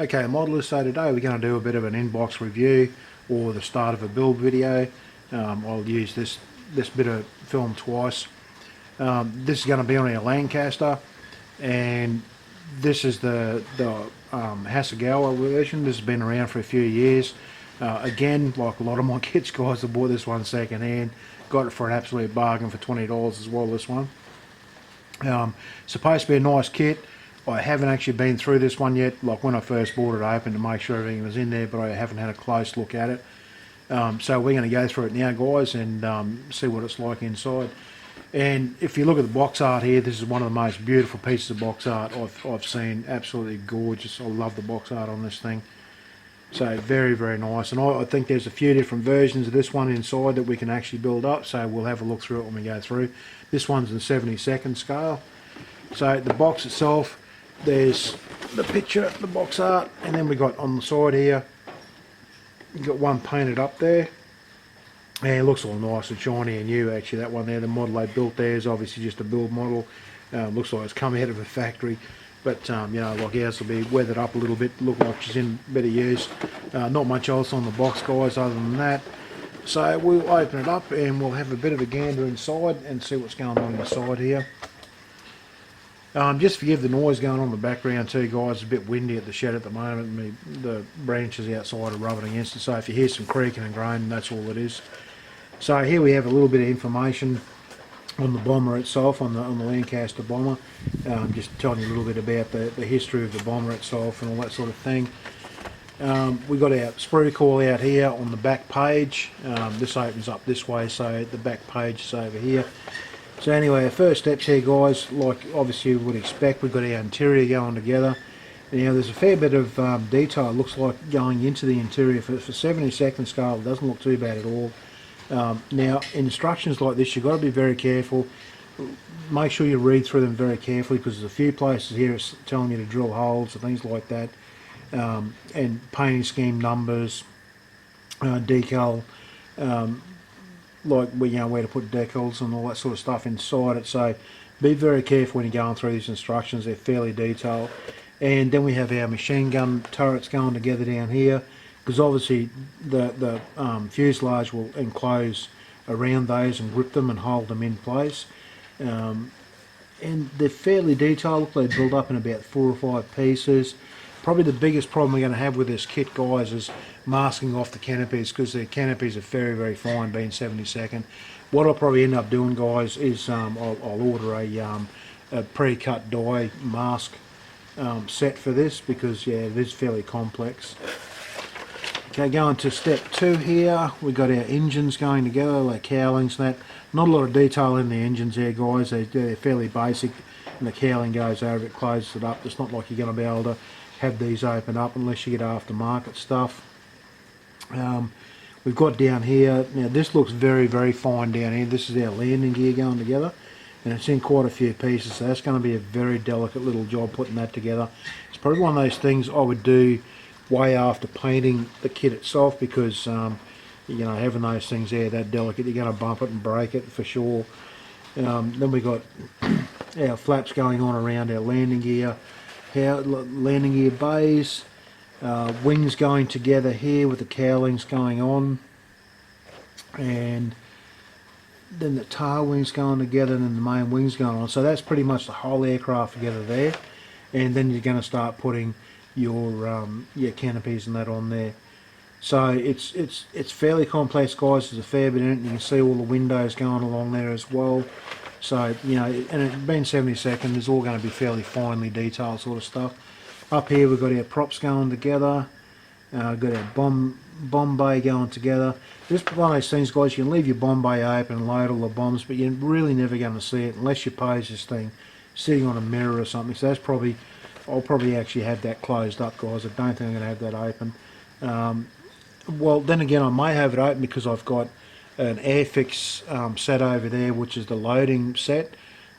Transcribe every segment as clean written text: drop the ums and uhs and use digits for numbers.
Okay, modelers, so today we're going to do a bit of an inbox review or the start of a build video. I'll use this bit of film twice. This is going to be on our Lancaster, and this is the Hasagawa version. This has been around for a few years. Again, like a lot of my kits, guys, I bought this one second hand. Got it for an absolute bargain for $20 as well, this one. Supposed to be a nice kit. I haven't actually been through this one yet. Like when I first bought it, I opened to make sure everything was in there, but I haven't had a close look at it. So we're going to go through it now, guys, and see what it's like inside. And if you look at the box art here, this is one of the most beautiful pieces of box art I've seen. Absolutely gorgeous. I love the box art on this thing. So very, very nice. And I think there's a few different versions of this one inside that we can actually build up. So we'll have a look through it when we go through. This one's in 72nd scale. So the box itself, there's the picture, the box art, and then we got on the side here, you've got one painted up there, and it looks all nice and shiny and new. Actually, that one there, the model they built there is obviously just a build model. Looks like it's come out of a factory, but you know, like ours will be weathered up a little bit, look like she's in better use. Not much else on the box, guys, other than that. So we'll open it up and we'll have a bit of a gander inside and see what's going on inside here. Just forgive the noise going on in the background too, guys. It's a bit windy at the shed at the moment, and the branches outside are rubbing against it, so if you hear some creaking and groaning, that's all it is. So here we have a little bit of information on the bomber itself, on the Lancaster bomber. Just telling you a little bit about the history of the bomber itself and all that sort of thing. We've got our sprue coil out here on the back page. This opens up this way, so the back page is over here. So anyway, our first steps here, guys, like obviously you would expect, we've got our interior going together. Now there's a fair bit of detail, it looks like, going into the interior. For 72nd scale, it doesn't look too bad at all. Now, instructions like this, you've got to be very careful. Make sure you read through them very carefully, because there's a few places here it's telling you to drill holes and things like that. And painting scheme numbers, decal, like where to put decals and all that sort of stuff inside it. So be very careful when you're going through these instructions. They're fairly detailed. And then we have our machine gun turrets going together down here, because obviously the fuselage will enclose around those and grip them and hold them in place. And they're fairly detailed. They build up in about 4 or 5 pieces. Probably the biggest problem we're going to have with this kit, guys, is masking off the canopies, because the canopies are very, very fine, being 72nd. What I'll probably end up doing, guys, is I'll order a pre-cut die mask set for this, because yeah, it is fairly complex. Okay, going to step 2 here, we've got our engines going together, like cowlings and that. Not a lot of detail in the engines here, guys. They're fairly basic, and the cowling goes over it, closes it up. It's not like you're going to be able to have these open up unless you get aftermarket stuff. We've got down here, now this looks very, very fine down here. This is our landing gear going together, and it's in quite a few pieces, so that's going to be a very delicate little job putting that together. It's probably one of those things I would do way after painting the kit itself, because you know, having those things there that delicate, you're going to bump it and break it for sure. Then we've got our flaps going on around our landing gear, landing gear bays, wings going together here with the cowlings going on, and then the tail wings going together, and then the main wings going on. So that's pretty much the whole aircraft together there, and then you're going to start putting your canopies and that on there. So it's fairly complex, guys. There's a fair bit in it. You can see all the windows going along there as well. So, you know, and it being 72nd, it's all going to be fairly finely detailed sort of stuff. Up here we've got our props going together. Got our bomb bay going together. Just one of those things, guys, you can leave your bomb bay open and load all the bombs, but you're really never going to see it unless you pose this thing sitting on a mirror or something. So that's probably, I'll probably actually have that closed up, guys. I don't think I'm going to have that open. Well, then again, I may have it open because I've got an Airfix set over there, which is the loading set,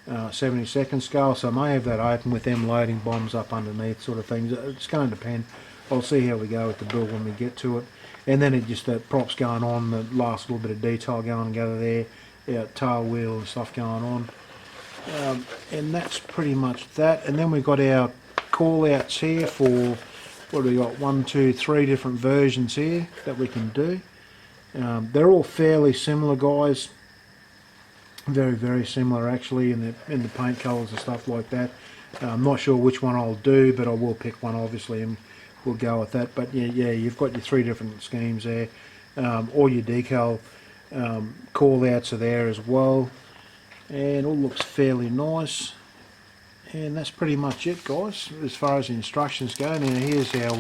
72nd scale, so I may have that open with them loading bombs up underneath, sort of things. It's going to depend. I'll see how we go with the build when we get to it. And then it just, the props going on, the last little bit of detail going together there, tail wheel and stuff going on. And that's pretty much that. And then we've got our call outs here for what do we got? 1, 2, 3 different versions here that we can do. They're all fairly similar, guys. Very, very similar actually in the paint colours and stuff like that. I'm not sure which one I'll do, but I will pick one obviously, and we'll go with that. But yeah, you've got your 3 different schemes there. All your decal call outs are there as well, and all looks fairly nice. And that's pretty much it, guys, as far as the instructions go. Now here's our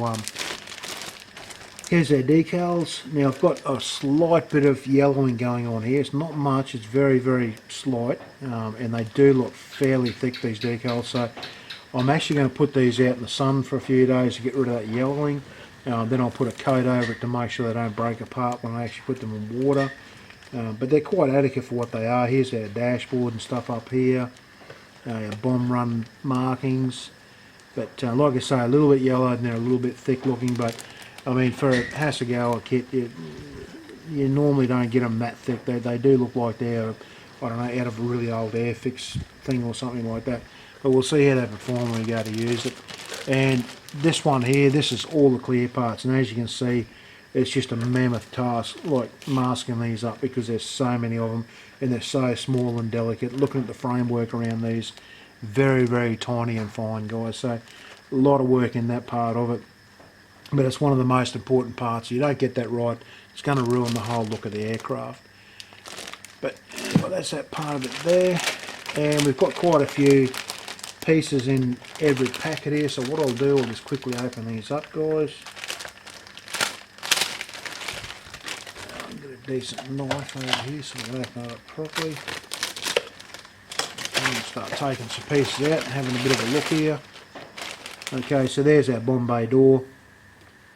decals. Now I've got a slight bit of yellowing going on here. It's not much, it's very, very slight, and they do look fairly thick, these decals. So I'm actually going to put these out in the sun for a few days to get rid of that yellowing. Then I'll put a coat over it to make sure they don't break apart when I actually put them in water. But they're quite adequate for what they are. Here's our dashboard and stuff up here. Our bomb run markings, but like I say, a little bit yellow and they're a little bit thick looking, but I mean for a Hasagawa kit you normally don't get them that thick. They do look like they're, I don't know, out of a really old Airfix thing or something like that, but we'll see how they perform when we go to use it. And this one here, this is all the clear parts, and as you can see, it's just a mammoth task, like masking these up, because there's so many of them and they're so small and delicate. Looking at the framework around these, very, very tiny and fine, guys. So a lot of work in that part of it, but it's one of the most important parts. You don't get that right, it's going to ruin the whole look of the aircraft. But well, that's that part of it there, and we've got quite a few pieces in every packet here. So what I'll do, I'll just quickly open these up, guys. Decent knife over here so we can open it up properly. And start taking some pieces out and having a bit of a look here. Okay, so there's our Bombay door.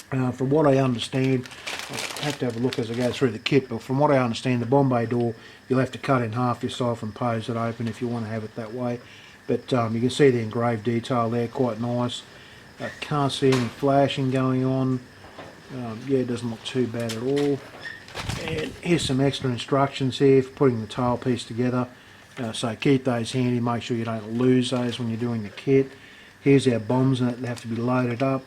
From what I understand, I'll have to have a look as I go through the kit, but from what I understand, the Bombay door you'll have to cut in half yourself and pose it open if you want to have it that way. But you can see the engraved detail there, quite nice. I can't see any flashing going on. Yeah, it doesn't look too bad at all. And here's some extra instructions here for putting the tail piece together, so keep those handy, make sure you don't lose those when you're doing the kit. Here's our bombs, and they have to be loaded up.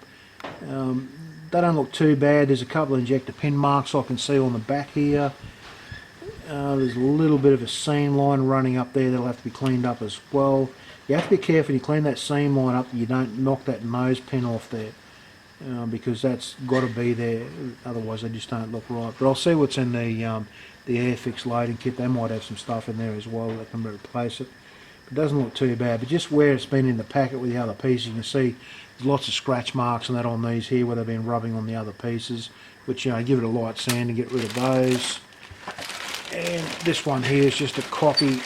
They don't look too bad. There's a couple of injector pin marks I can see on the back here. There's a little bit of a seam line running up there that'll have to be cleaned up as well. You have to be careful when you clean that seam line up that you don't knock that nose pin off there. Because that's got to be there, otherwise they just don't look right. But I'll see what's in the Airfix loading kit. They might have some stuff in there as well that can replace it. It doesn't look too bad, but just where it's been in the packet with the other pieces, you can see there's lots of scratch marks and that on these here where they've been rubbing on the other pieces, which, you know, give it a light sand and get rid of those. And this one here is just a copy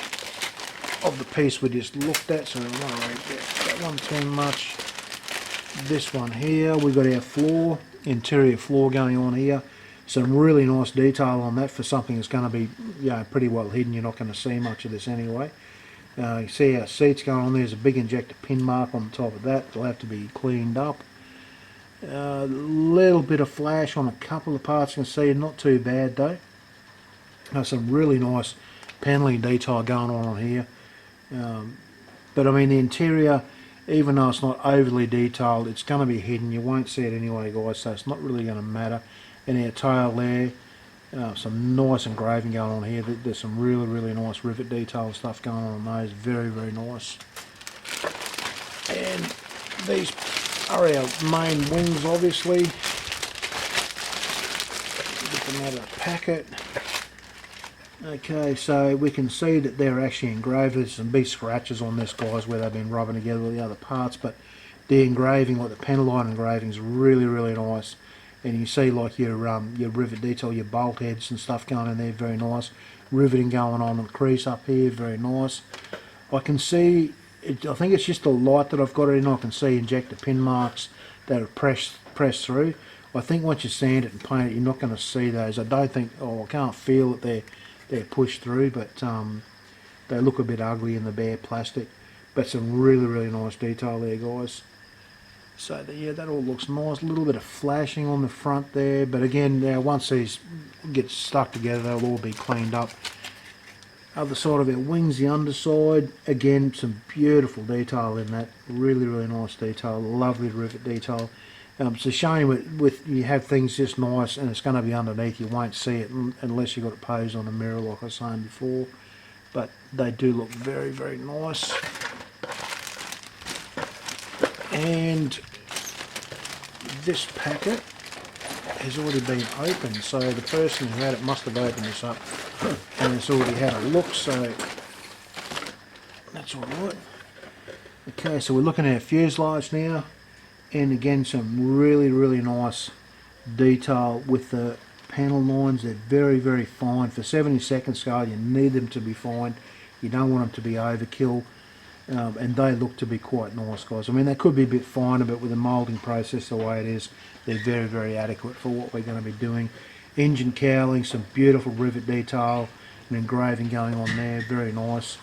of the piece we just looked at, so I don't want to get that one too much. This one here, we've got our floor, interior floor going on here. Some really nice detail on that for something that's going to be, you know, pretty well hidden. You're not going to see much of this anyway. You see our seats going on. There's a big injector pin mark on the top of that. It'll have to be cleaned up. A little bit of flash on a couple of parts you can see, not too bad though. Some really nice paneling detail going on here. But I mean, the interior, even though it's not overly detailed, it's going to be hidden. You won't see it anyway, guys, so it's not really going to matter. And our tail there, some nice engraving going on here. There's some really, really nice rivet detail and stuff going on those. Very, very nice. And these are our main wings, obviously. Get them out of the packet. Okay, so we can see that they're actually engraved. There's some big scratches on this, guys, where they've been rubbing together with the other parts, but the engraving, like the Pentaline engraving, is really, really nice. And you see like your rivet detail, your bolt heads and stuff going in there, very nice. Riveting going on the crease up here, very nice. I can see, I think it's just the light that I've got it in, I can see injector pin marks that are pressed through. I think once you sand it and paint it, you're not going to see those. I don't think, I can't feel that they're pushed through, but they look a bit ugly in the bare plastic. But some really, really nice detail there, guys. So yeah, that all looks nice. A little bit of flashing on the front there, but again, once these get stuck together, they'll all be cleaned up. Other side of our wings, the underside, again, some beautiful detail in that. Really, really nice detail. Lovely rivet detail. It's a shame with you have things just nice and it's going to be underneath. You won't see it unless you've got it posed on a mirror like I was saying before. But they do look very, very nice. And this packet has already been opened, so the person who had it must have opened this up and it's already had a look, so that's alright. Okay, so we're looking at our fuselage now, and again some really, really nice detail with the panel lines. They're very, very fine. For 72nd scale you need them to be fine, you don't want them to be overkill. And they look to be quite nice, guys. I mean, they could be a bit finer, but with the moulding process the way it is, they're very, very adequate for what we're going to be doing. Engine cowling, some beautiful rivet detail and engraving going on there, very nice.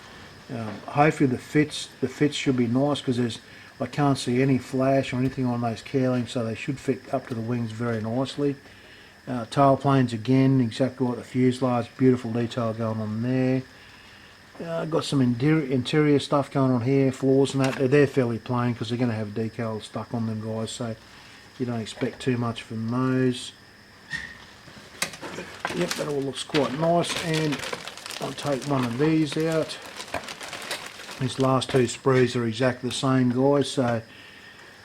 Hopefully the fits should be nice, because I can't see any flash or anything on those cowlings, so they should fit up to the wings very nicely. Tail planes again, exactly like the fuselage, beautiful detail going on there. Got some interior stuff going on here, floors and that. They're fairly plain because they're going to have decals stuck on them, guys, so you don't expect too much from those. Yep, that all looks quite nice, and I'll take one of these out. These last two sprues are exactly the same, guys. So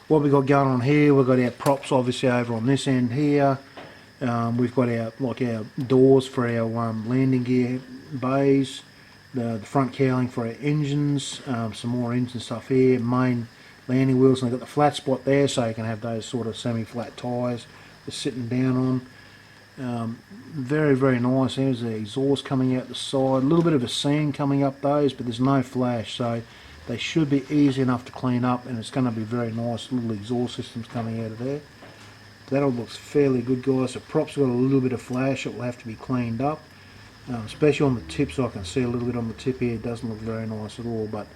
what we've got going on here, we've got our props obviously over on this end here. We've got our doors for our landing gear bays. The front cowling for our engines, some more engine stuff here, main landing wheels, and they've got the flat spot there so you can have those sort of semi-flat tyres just sitting down on. Very, very nice. There's the exhaust coming out the side, a little bit of a seam coming up those, but there's no flash, so they should be easy enough to clean up, and it's going to be very nice. Little exhaust systems coming out of there. That all looks fairly good, guys. The props got a little bit of flash, it will have to be cleaned up. Especially on the tip, so I can see a little bit on the tip here. It doesn't look very nice at all, but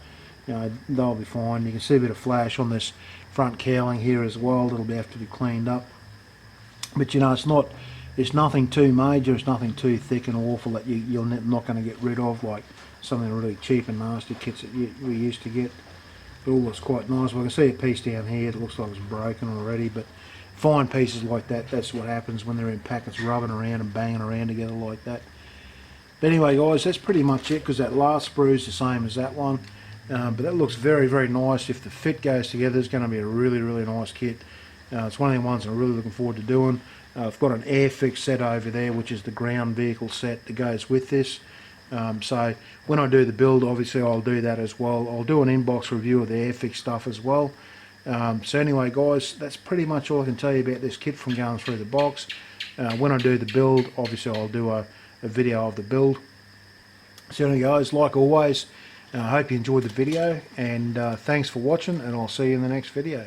you know, they'll be fine. You can see a bit of flash on this front cowling here as well. That'll have to be cleaned up, but you know, it's nothing too major, it's nothing too thick and awful that you're not going to get rid of, like something really cheap and nasty kits that we used to get. It all looks quite nice. Well, I can see a piece down here that looks like it's broken already, but fine pieces like that, that's what happens when they're in packets rubbing around and banging around together like that. But anyway, guys, that's pretty much it, because that last sprue is the same as that one. But that looks very, very nice. If the fit goes together, it's going to be a really, really nice kit. It's one of the ones I'm really looking forward to doing. I've got an Airfix set over there, which is the ground vehicle set that goes with this. So when I do the build, obviously I'll do that as well. I'll do an inbox review of the Airfix stuff as well. So anyway, guys, that's pretty much all I can tell you about this kit from going through the box. When I do the build, obviously I'll do a video of the build. So anyway, guys, like always, I hope you enjoyed the video, and thanks for watching, and I'll see you in the next video.